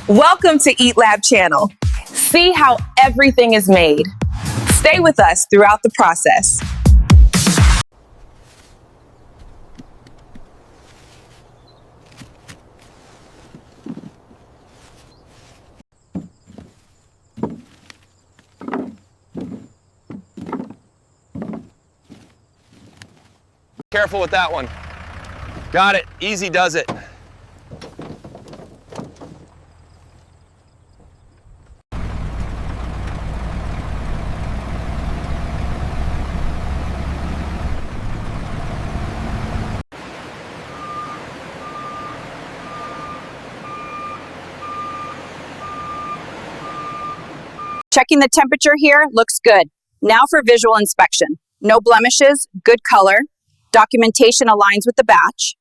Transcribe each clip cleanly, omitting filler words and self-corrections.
Welcome to EATLAB channel. See how everything is made. Stay with us throughout the process. Careful with that one. Got it. Easy does it. Checking the temperature here looks good. Now for visual inspection. No blemishes, good color. Documentation aligns with the batch.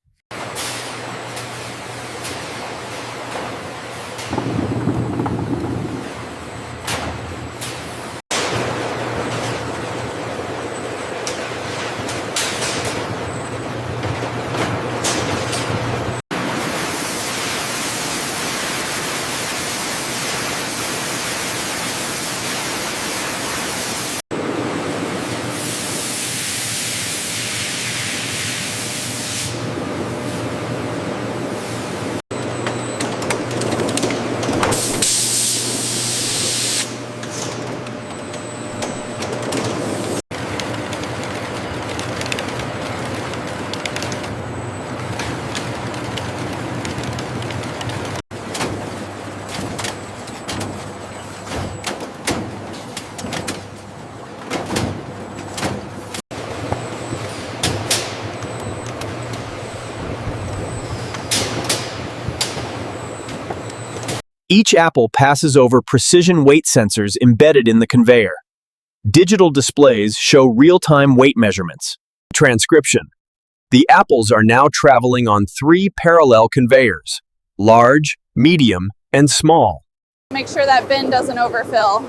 Each apple passes over precision weight sensors embedded in the conveyor. Digital displays show real-time weight measurements. Transcription. The apples are now traveling on 3 parallel conveyors: large, medium, and small. Make sure that bin doesn't overfill.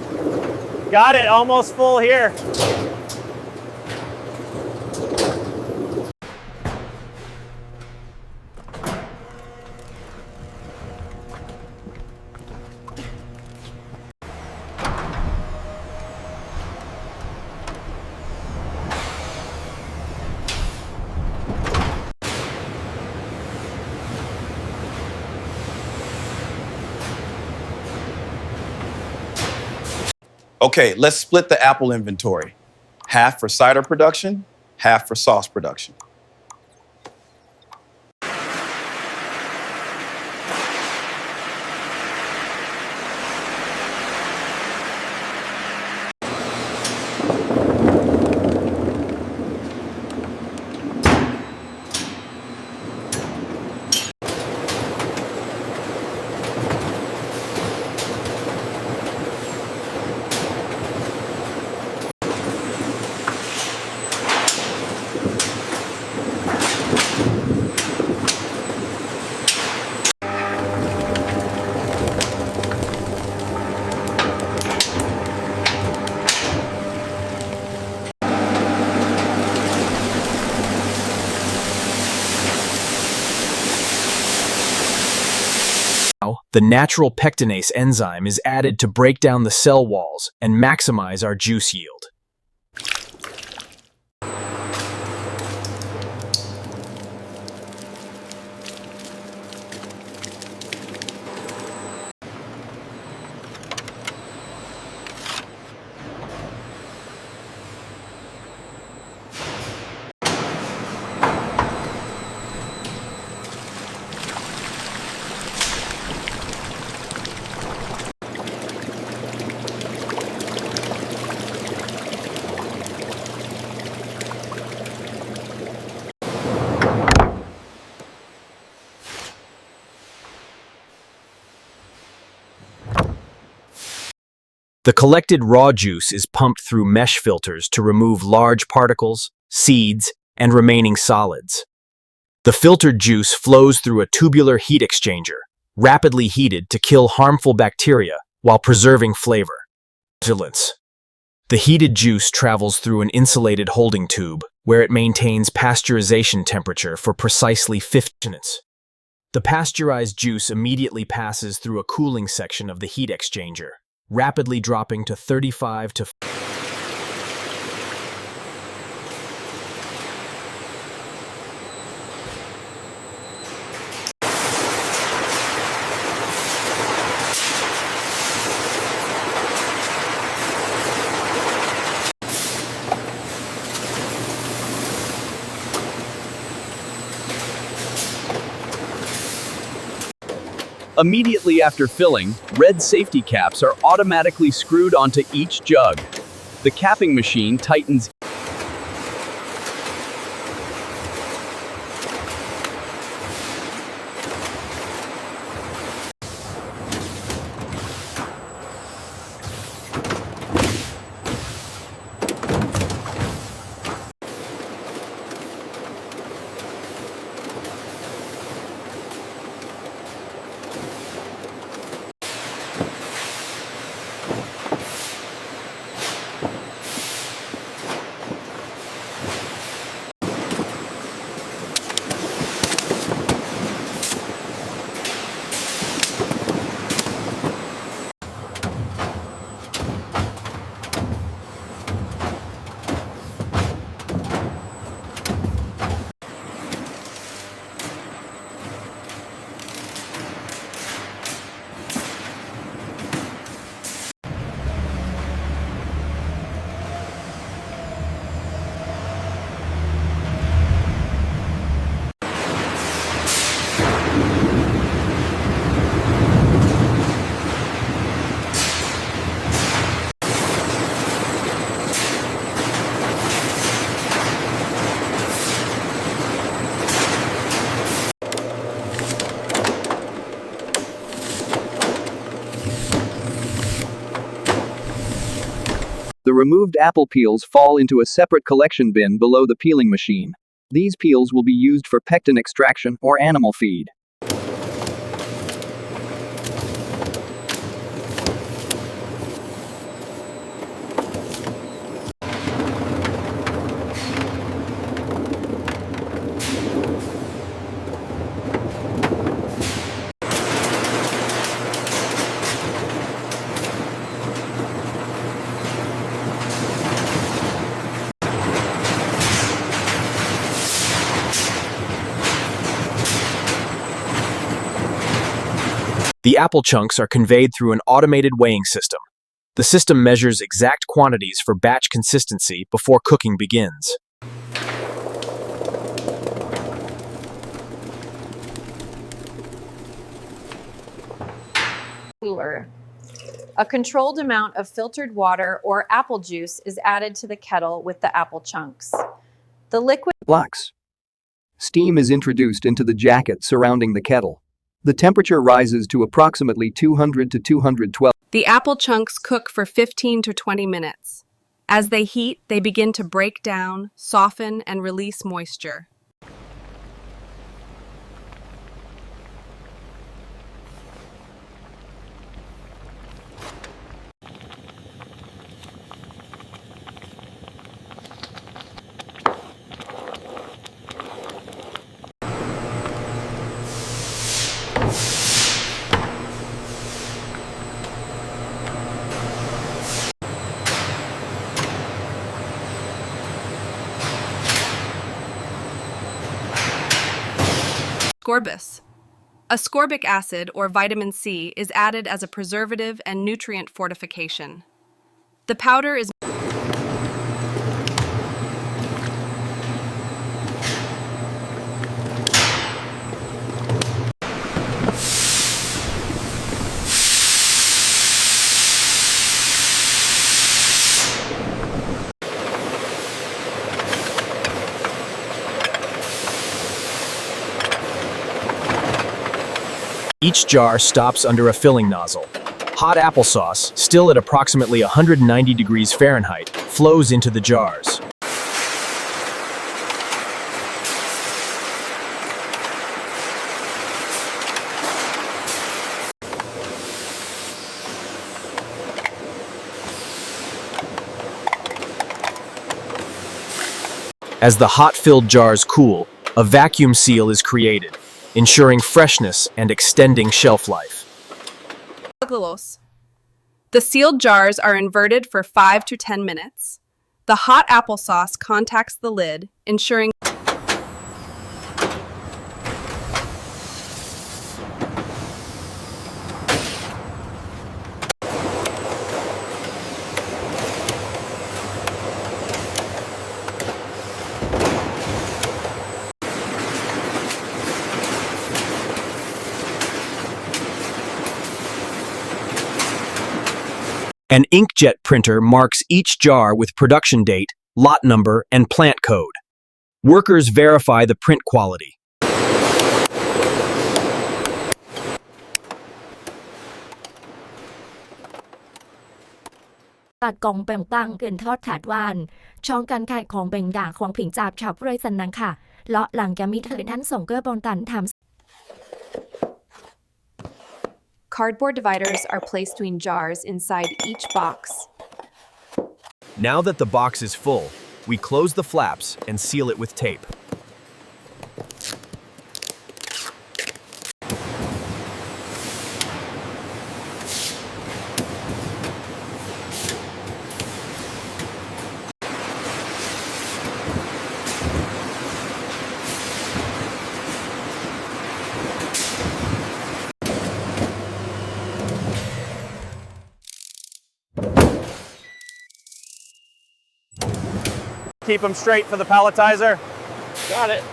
Got it, almost full here. Okay, let's split the apple inventory. Half for cider production, half for sauce production. The natural pectinase enzyme is added to break down the cell walls and maximize our juice yield. The collected raw juice is pumped through mesh filters to remove large particles, seeds, and remaining solids. The filtered juice flows through a tubular heat exchanger, rapidly heated to kill harmful bacteria while preserving flavor. Vigilance. The heated juice travels through an insulated holding tube where it maintains pasteurization temperature for precisely 15 minutes. The pasteurized juice immediately passes through a cooling section of the heat exchanger, rapidly dropping to 35 to Immediately after filling, red safety caps are automatically screwed onto each jug. The capping machine tightens. The removed apple peels fall into a separate collection bin below the peeling machine. These peels will be used for pectin extraction or animal feed. The apple chunks are conveyed through an automated weighing system. The system measures exact quantities for batch consistency before cooking begins. Cooler. A controlled amount of filtered water or apple juice is added to the kettle with the apple chunks. The liquid Flux. Steam is introduced into the jacket surrounding the kettle. The temperature rises to approximately 200 to 212. The apple chunks cook for 15 to 20 minutes. As they heat, they begin to break down, soften, and release moisture. Ascorbus. Ascorbic acid, or vitamin C, is added as a preservative and nutrient fortification. The powder is Each jar stops under a filling nozzle. Hot applesauce, still at approximately 190 degrees Fahrenheit, flows into the jars. As the hot-filled jars cool, a vacuum seal is created. ensuring freshness and extending shelf life. Applesauce. The sealed jars are inverted for 5 to 10 minutes. The hot applesauce contacts the lid, ensuring An inkjet printer marks each jar with production date, lot number, and plant code. Workers verify the print quality. ตัดกองแปงปังเกินทอดขาดวานช่องการขายของแบ่งด่าของผิงจาบชาวเลยสันนังค่ะเลาะหลังจะมีเธอท่านส่งเกอร์บอลตันทำ Cardboard dividers are placed between jars inside each box. Now that the box is full, we close the flaps and seal it with tape. Keep them straight for the palletizer. Got it.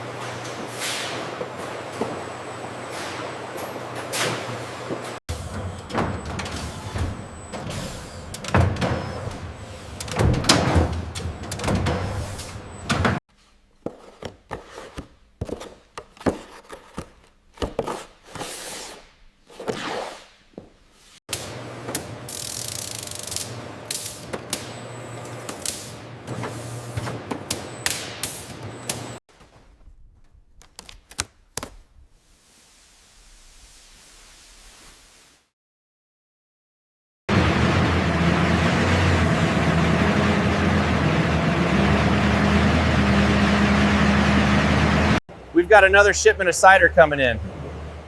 We've got another shipment of cider coming in.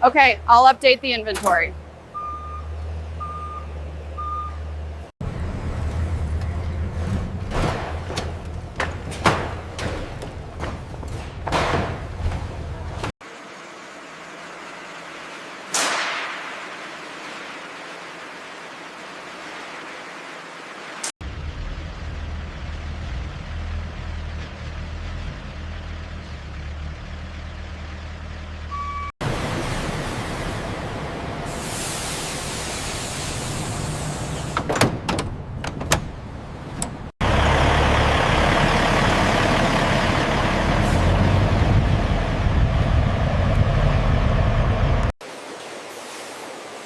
Okay, I'll update the inventory.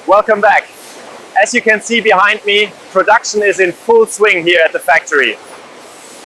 Welcome back. As you can see behind me, production is in full swing here at the factory.